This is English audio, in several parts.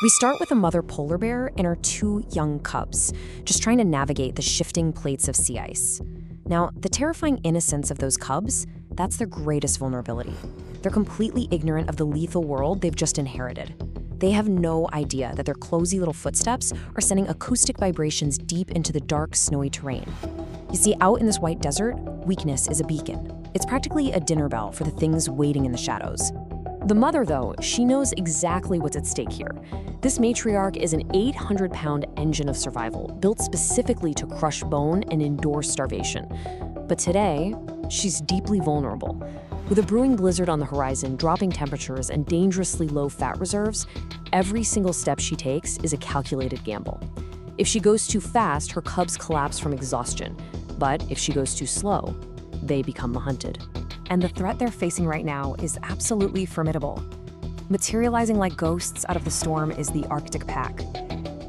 We start with a mother polar bear and her 2 young cubs, just trying to navigate the shifting plates of sea ice. Now, the terrifying innocence of those cubs, that's their greatest vulnerability. They're completely ignorant of the lethal world they've just inherited. They have no idea that their closey little footsteps are sending acoustic vibrations deep into the dark, snowy terrain. You see, out in this white desert, weakness is a beacon. It's practically a dinner bell for the things waiting in the shadows. The mother, though, she knows exactly what's at stake here. This matriarch is an 800-pound engine of survival, built specifically to crush bone and endure starvation. But today, she's deeply vulnerable. With a brewing blizzard on the horizon, dropping temperatures, and dangerously low fat reserves, every single step she takes is a calculated gamble. If she goes too fast, her cubs collapse from exhaustion. But if she goes too slow, they become the hunted. And the threat they're facing right now is absolutely formidable. Materializing like ghosts out of the storm is the Arctic pack.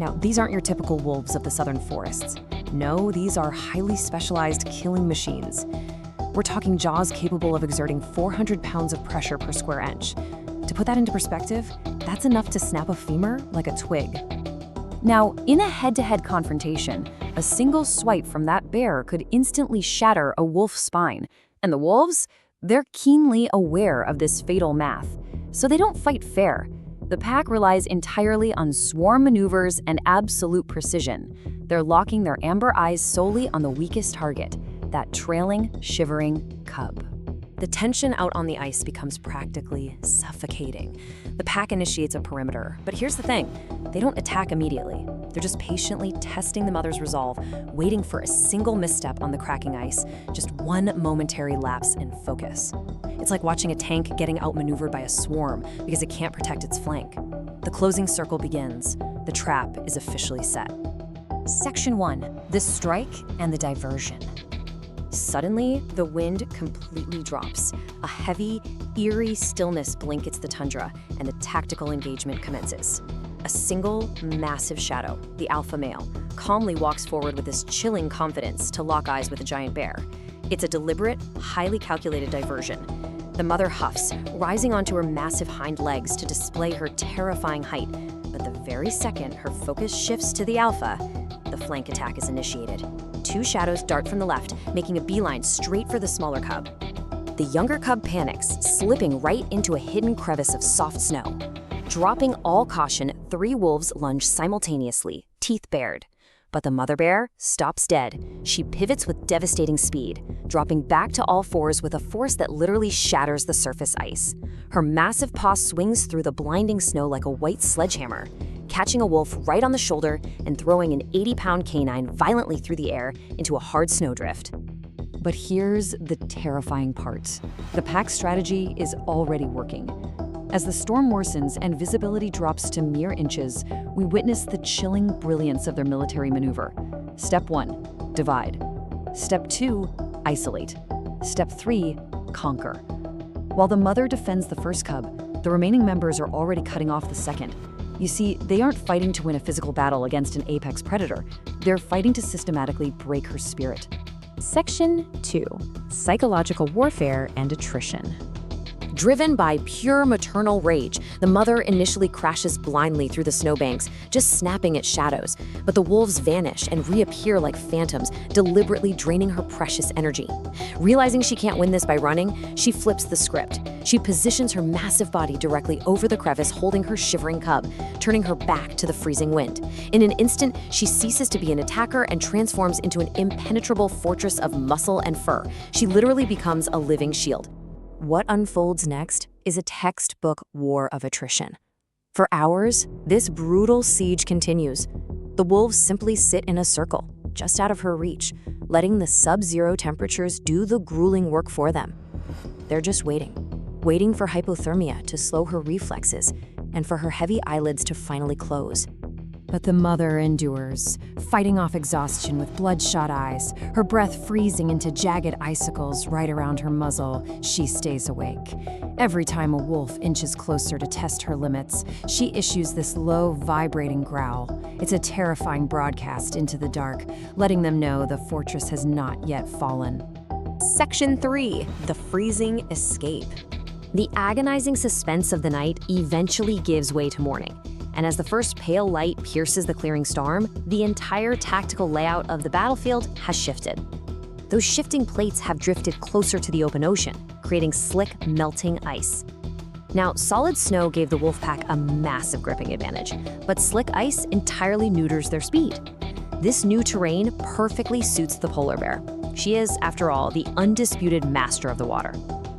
Now, these aren't your typical wolves of the southern forests. No, these are highly specialized killing machines. We're talking jaws capable of exerting 400 pounds of pressure per square inch. To put that into perspective, that's enough to snap a femur like a twig. Now, in a head-to-head confrontation, a single swipe from that bear could instantly shatter a wolf's spine. And the wolves? They're keenly aware of this fatal math, so they don't fight fair. The pack relies entirely on swarm maneuvers and absolute precision. They're locking their amber eyes solely on the weakest target, that trailing, shivering cub. The tension out on the ice becomes practically suffocating. The pack initiates a perimeter, but here's the thing, they don't attack immediately. They're just patiently testing the mother's resolve, waiting for a single misstep on the cracking ice, just one momentary lapse in focus. It's like watching a tank getting outmaneuvered by a swarm because it can't protect its flank. The closing circle begins. The trap is officially set. Section 1, the strike and the diversion. Suddenly, the wind completely drops. A heavy, eerie stillness blankets the tundra, and the tactical engagement commences. A single, massive shadow, the alpha male, calmly walks forward with this chilling confidence to lock eyes with a giant bear. It's a deliberate, highly calculated diversion. The mother huffs, rising onto her massive hind legs to display her terrifying height. But the very second her focus shifts to the alpha, the flank attack is initiated. 2 shadows dart from the left, making a beeline straight for the smaller cub. The younger cub panics, slipping right into a hidden crevice of soft snow. Dropping all caution, 3 wolves lunge simultaneously, teeth bared. But the mother bear stops dead. She pivots with devastating speed, dropping back to all fours with a force that literally shatters the surface ice. Her massive paw swings through the blinding snow like a white sledgehammer, catching a wolf right on the shoulder and throwing an 80-pound canine violently through the air into a hard snowdrift. But here's the terrifying part. The pack strategy is already working. As the storm worsens and visibility drops to mere inches, we witness the chilling brilliance of their military maneuver. Step 1, divide. Step 2, isolate. Step 3, conquer. While the mother defends the first cub, the remaining members are already cutting off the second. You see, they aren't fighting to win a physical battle against an apex predator. They're fighting to systematically break her spirit. Section 2, psychological warfare and attrition. Driven by pure maternal rage, the mother initially crashes blindly through the snowbanks, just snapping at shadows. But the wolves vanish and reappear like phantoms, deliberately draining her precious energy. Realizing she can't win this by running, she flips the script. She positions her massive body directly over the crevice, holding her shivering cub, turning her back to the freezing wind. In an instant, she ceases to be an attacker and transforms into an impenetrable fortress of muscle and fur. She literally becomes a living shield. What unfolds next is a textbook war of attrition. For hours, this brutal siege continues. The wolves simply sit in a circle, just out of her reach, letting the sub-zero temperatures do the grueling work for them. They're just waiting for hypothermia to slow her reflexes and for her heavy eyelids to finally close. But the mother endures, fighting off exhaustion with bloodshot eyes, her breath freezing into jagged icicles right around her muzzle. She stays awake. Every time a wolf inches closer to test her limits, she issues this low, vibrating growl. It's a terrifying broadcast into the dark, letting them know the fortress has not yet fallen. Section 3, the freezing escape. The agonizing suspense of the night eventually gives way to morning. And as the first pale light pierces the clearing storm, the entire tactical layout of the battlefield has shifted. Those shifting plates have drifted closer to the open ocean, creating slick, melting ice. Now, solid snow gave the wolf pack a massive gripping advantage, but slick ice entirely neuters their speed. This new terrain perfectly suits the polar bear. She is, after all, the undisputed master of the water.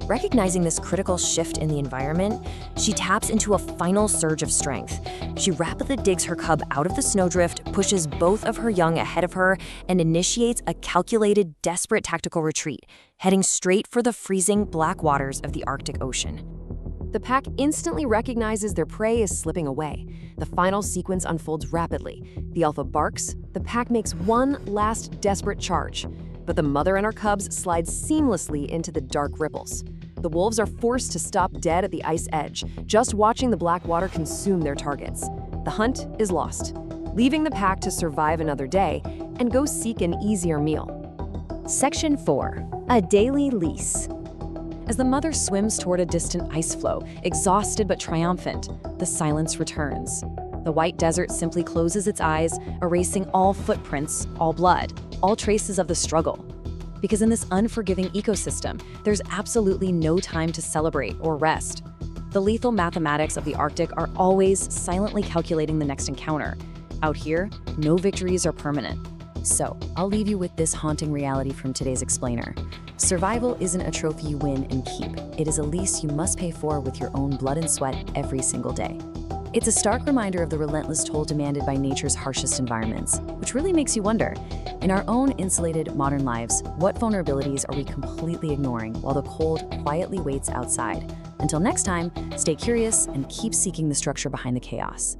Recognizing this critical shift in the environment, she taps into a final surge of strength. She rapidly digs her cub out of the snowdrift, pushes both of her young ahead of her, and initiates a calculated, desperate tactical retreat, heading straight for the freezing black waters of the Arctic Ocean. The pack instantly recognizes their prey is slipping away. The final sequence unfolds rapidly. The alpha barks, the pack makes one last desperate charge, but the mother and her cubs slide seamlessly into the dark ripples. The wolves are forced to stop dead at the ice edge, just watching the black water consume their targets. The hunt is lost, leaving the pack to survive another day and go seek an easier meal. Section 4. A daily lease. As the mother swims toward a distant ice floe, exhausted but triumphant, the silence returns. The white desert simply closes its eyes, erasing all footprints, all blood, all traces of the struggle. Because in this unforgiving ecosystem, there's absolutely no time to celebrate or rest. The lethal mathematics of the Arctic are always silently calculating the next encounter. Out here, no victories are permanent. So, I'll leave you with this haunting reality from today's explainer. Survival isn't a trophy you win and keep. It is a lease you must pay for with your own blood and sweat every single day. It's a stark reminder of the relentless toll demanded by nature's harshest environments, which really makes you wonder, in our own insulated modern lives, what vulnerabilities are we completely ignoring while the cold quietly waits outside? Until next time, stay curious and keep seeking the structure behind the chaos.